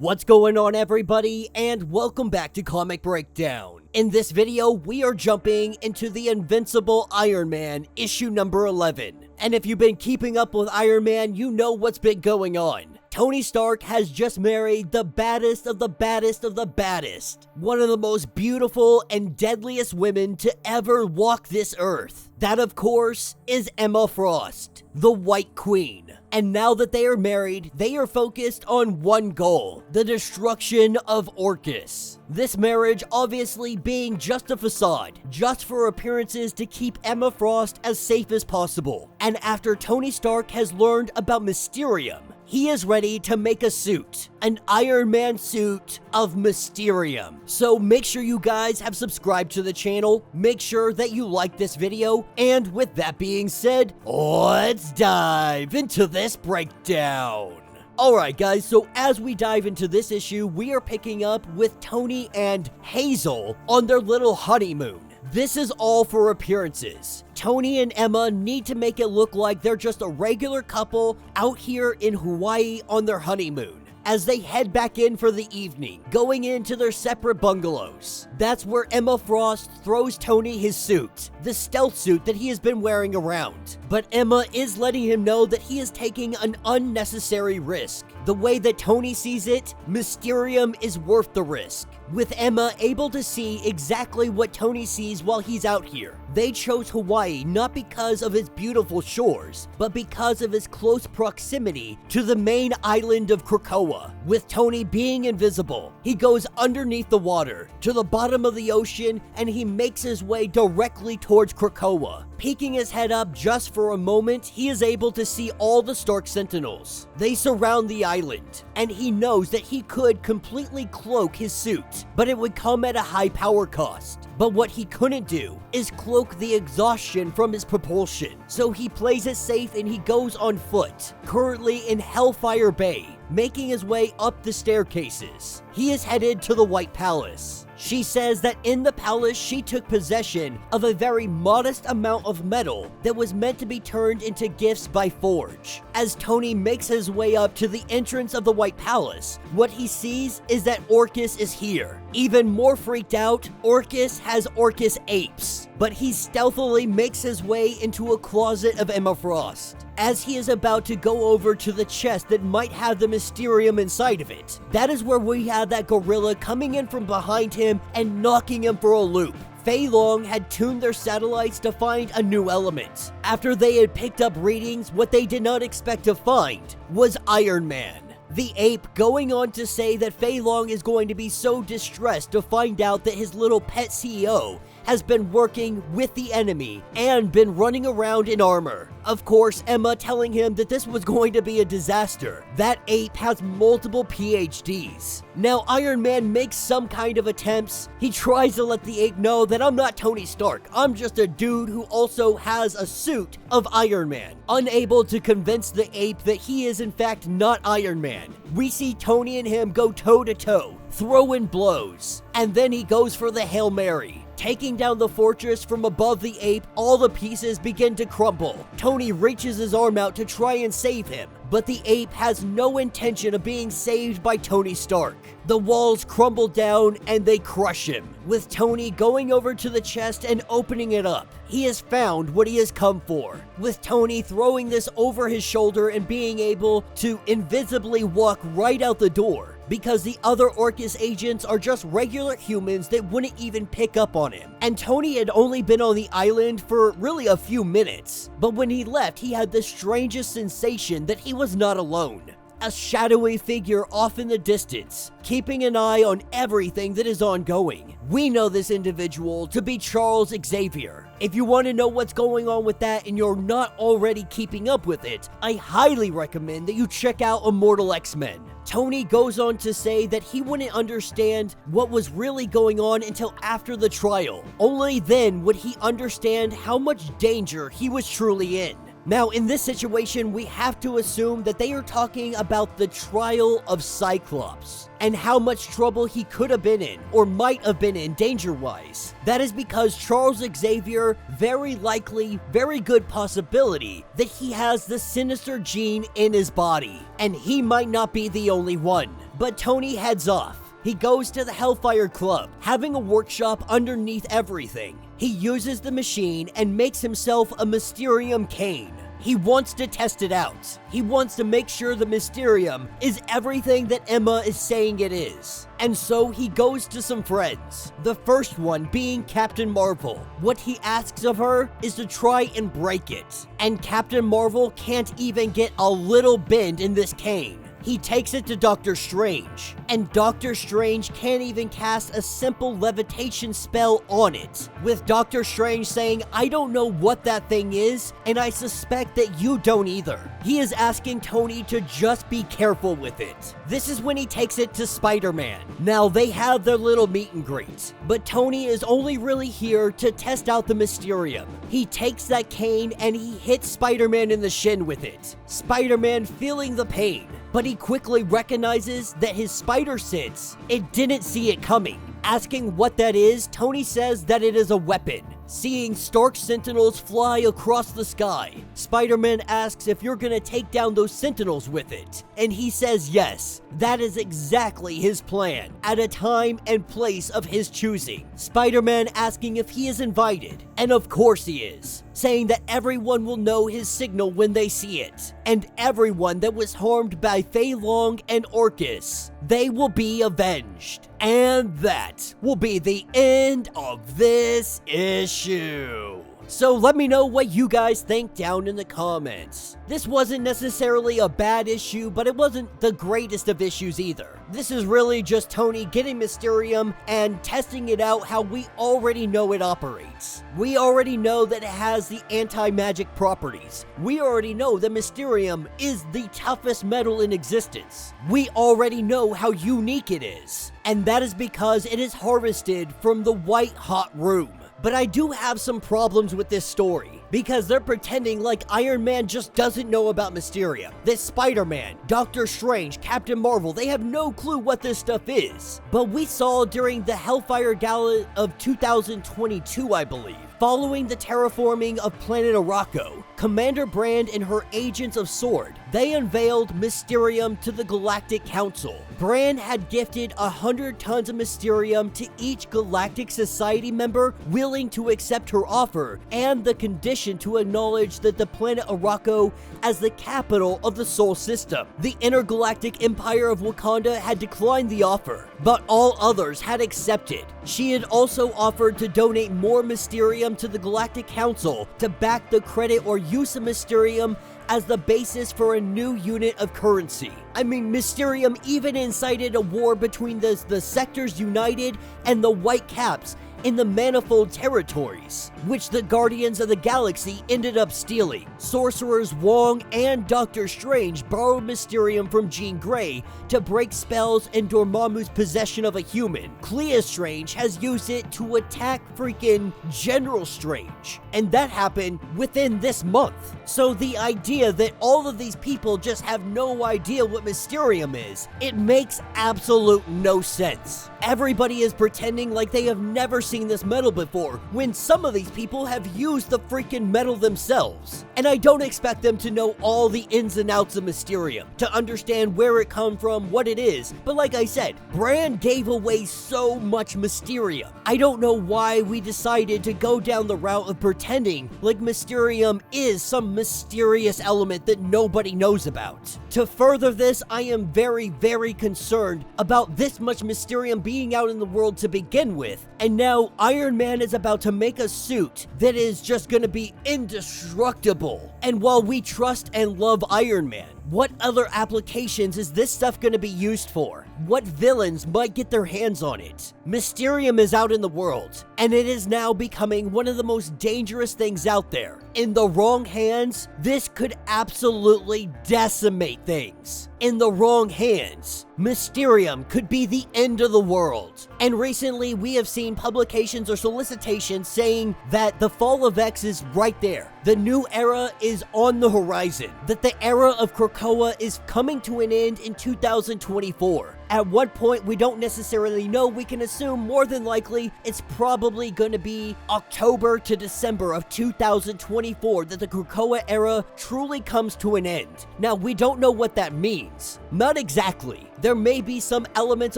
What's going on, everybody, and welcome back to Comic Breakdown. In this video, we are jumping into the Invincible Iron Man issue number 11. And if you've been keeping up with Iron Man, you know what's been going on. Tony Stark has just married the baddest of the baddest of the baddest. One of the most beautiful and deadliest women to ever walk this earth. That, of course, is Emma Frost, the White Queen. And now that they are married, they are focused on one goal: the destruction of Orcus. This marriage obviously being just a facade, just for appearances to keep Emma Frost as safe as possible. And after Tony Stark has learned about Mysterium, he is ready to make a suit, an Iron Man suit of Mysterium. So make sure you guys have subscribed to the channel, make sure that you like this video, and with that being said, let's dive into this breakdown. Alright guys, so as we dive into this issue, we are picking up with Tony and Hazel on their little honeymoon. This is all for appearances. Tony and Emma need to make it look like they're just a regular couple out here in Hawaii on their honeymoon, as they head back in for the evening, going into their separate bungalows. That's where Emma Frost throws Tony his suit, the stealth suit that he has been wearing around. But Emma is letting him know that he is taking an unnecessary risk. The way that Tony sees it, Mysterium is worth the risk, with Emma able to see exactly what Tony sees while he's out here. They chose Hawaii not because of its beautiful shores, but because of its close proximity to the main island of Krakoa. With Tony being invisible, he goes underneath the water to the bottom of the ocean, and he makes his way directly towards Krakoa. Peeking his head up just for a moment, he is able to see all the Stark Sentinels. They surround the island, and he knows that he could completely cloak his suit, but it would come at a high power cost. But what he couldn't do is cloak the exhaustion from his propulsion, so he plays it safe and he goes on foot, currently in Hellfire Bay, making his way up the staircases. He is headed to the White Palace. She says that in the palace she took possession of a very modest amount of metal that was meant to be turned into gifts by Forge. As Tony makes his way up to the entrance of the White Palace, what he sees is that Orcus is here. Even more freaked out, Orcus has Orcus apes, but he stealthily makes his way into a closet of Emma Frost, as he is about to go over to the chest that might have the Mysterium inside of it. That is where we have that gorilla coming in from behind him and knocking him for a loop. Fei Long had tuned their satellites to find a new element. After they had picked up readings, what they did not expect to find was Iron Man. The ape going on to say that Fei Long is going to be so distressed to find out that his little pet CEO has been working with the enemy and been running around in armor. Of course, Emma telling him that this was going to be a disaster. That ape has multiple PhDs. Now, Iron Man makes some kind of attempts. He tries to let the ape know that I'm not Tony Stark. I'm just a dude who also has a suit of Iron Man. Unable to convince the ape that he is in fact not Iron Man, we see Tony and him go toe to toe, throwing blows, and then he goes for the Hail Mary. Taking down the fortress from above the ape, all the pieces begin to crumble. Tony reaches his arm out to try and save him, but the ape has no intention of being saved by Tony Stark. The walls crumble down and they crush him, with Tony going over to the chest and opening it up. He has found what he has come for, with Tony throwing this over his shoulder and being able to invisibly walk right out the door, because the other Orcus agents are just regular humans that wouldn't even pick up on him. And Tony had only been on the island for really a few minutes, but when he left, he had the strangest sensation that he was not alone. A shadowy figure off in the distance, keeping an eye on everything that is ongoing. We know this individual to be Charles Xavier. If you want to know what's going on with that and you're not already keeping up with it, I highly recommend that you check out Immortal X-Men. Tony goes on to say that he wouldn't understand what was really going on until after the trial. Only then would he understand how much danger he was truly in. Now, in this situation, we have to assume that they are talking about the trial of Cyclops and how much trouble he could have been in, or might have been in danger-wise. That is because Charles Xavier, very likely, very good possibility, that he has the Sinister gene in his body, and he might not be the only one. But Tony heads off. He goes to the Hellfire Club, having a workshop underneath everything. He uses the machine and makes himself a Mysterium cane. He wants to test it out. He wants to make sure the Mysterium is everything that Emma is saying it is. And so he goes to some friends, the first one being Captain Marvel. What he asks of her is to try and break it. And Captain Marvel can't even get a little bend in this cane. He takes it to Doctor Strange, and Doctor Strange can't even cast a simple levitation spell on it, with Doctor Strange saying, "I don't know what that thing is, and I suspect that you don't either." He is asking Tony to just be careful with it. This is when he takes it to Spider-Man. Now, they have their little meet and greet, but Tony is only really here to test out the Mysterium. He takes that cane and he hits Spider-Man in the shin with it. Spider-Man feeling the pain, but he quickly recognizes that his spider sense, it didn't see it coming. Asking what that is, Tony says that it is a weapon. Seeing Stark Sentinels fly across the sky, Spider-Man asks if you're gonna take down those Sentinels with it, and he says yes. That is exactly his plan, at a time and place of his choosing. Spider-Man asking if he is invited, and of course he is, saying that everyone will know his signal when they see it, and everyone that was harmed by Fei Long and Orcus, they will be avenged. And that will be the end of this issue. So let me know what you guys think down in the comments. This wasn't necessarily a bad issue, but it wasn't the greatest of issues either. This is really just Tony getting Mysterium and testing it out how we already know it operates. We already know that it has the anti-magic properties. We already know that Mysterium is the toughest metal in existence. We already know how unique it is. And that is because it is harvested from the White Hot Room. But I do have some problems with this story, because they're pretending like Iron Man just doesn't know about Mysterium. This Spider-Man, Doctor Strange, Captain Marvel, they have no clue what this stuff is. But we saw during the Hellfire Gala of 2022, I believe, following the terraforming of planet Arakko, Commander Brand and her agents of S.W.O.R.D., they unveiled Mysterium to the Galactic Council. Brand had gifted 100 tons of Mysterium to each Galactic Society member willing to accept her offer, and the condition to acknowledge that the planet Arakko as the capital of the Sol System. The Intergalactic Empire of Wakanda had declined the offer, but all others had accepted. She had also offered to donate more Mysterium to the Galactic Council to back the credit or use of Mysterium as the basis for a new unit of currency. I mean, Mysterium even incited a war between the Sectors United and the White Caps in the Manifold Territories, which the Guardians of the Galaxy ended up stealing. Sorcerers Wong and Doctor Strange borrowed Mysterium from Jean Grey to break spells in Dormammu's possession of a human. Clea Strange has used it to attack freaking General Strange, and that happened within this month. So the idea that all of these people just have no idea what Mysterium is, it makes absolute no sense. Everybody is pretending like they have never seen this metal before, when some of these people have used the freaking metal themselves. And I don't expect them to know all the ins and outs of Mysterium, to understand where it comes from, what it is, but like I said, Brand gave away so much Mysterium. I don't know why we decided to go down the route of pretending like Mysterium is some mysterious element that nobody knows about. To further this, I am very, very concerned about this much Mysterium being out in the world to begin with, and now Iron Man is about to make a suit that is just gonna be indestructible. And while we trust and love Iron Man, what other applications is this stuff going to be used for? What villains might get their hands on it? Mysterium is out in the world, and it is now becoming one of the most dangerous things out there. In the wrong hands, this could absolutely decimate things. In the wrong hands, Mysterium could be the end of the world. And recently, we have seen publications or solicitations saying that the fall of X is right there. The new era is on the horizon. That the era of Krakoa is coming to an end in 2024. At what point, we don't necessarily know. We can assume more than likely it's probably going to be October to December of 2024 that the Krakoa era truly comes to an end. Now, we don't know what that means. mutants. Not exactly. There may be some elements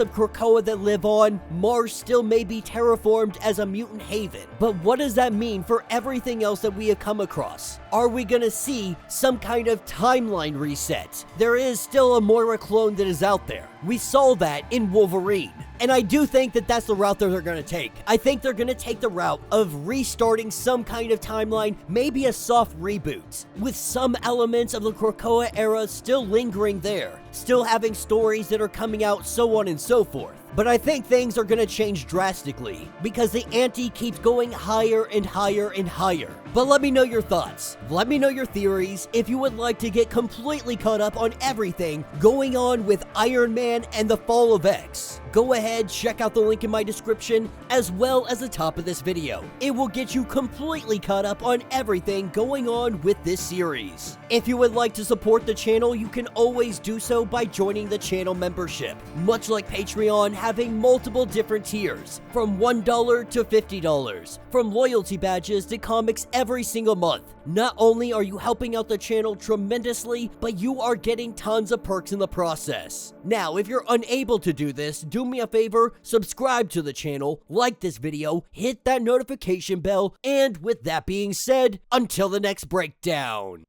of Krakoa that live on, Mars still may be terraformed as a mutant haven, but what does that mean for everything else that we have come across? Are we gonna see some kind of timeline reset? There is still a Moira clone that is out there. We saw that in Wolverine. And I do think that that's the route that they're going to take. I think they're going to take the route of restarting some kind of timeline, maybe a soft reboot, with some elements of the Krakoa era still lingering there, still having stories that are coming out, so on and so forth. But I think things are going to change drastically, because the ante keeps going higher and higher and higher. But let me know your thoughts. Let me know your theories if you would like to get completely caught up on everything going on with Iron Man and the Fall of X. Go ahead, check out the link in my description, as well as the top of this video. It will get you completely caught up on everything going on with this series. If you would like to support the channel, you can always do so by joining the channel membership. Much like Patreon, having multiple different tiers, from $1 to $50, from loyalty badges to comics every single month. Not only are you helping out the channel tremendously, but you are getting tons of perks in the process. Now, if you're unable to do this, do me a favor, subscribe to the channel, like this video, hit that notification bell, and with that being said, until the next breakdown.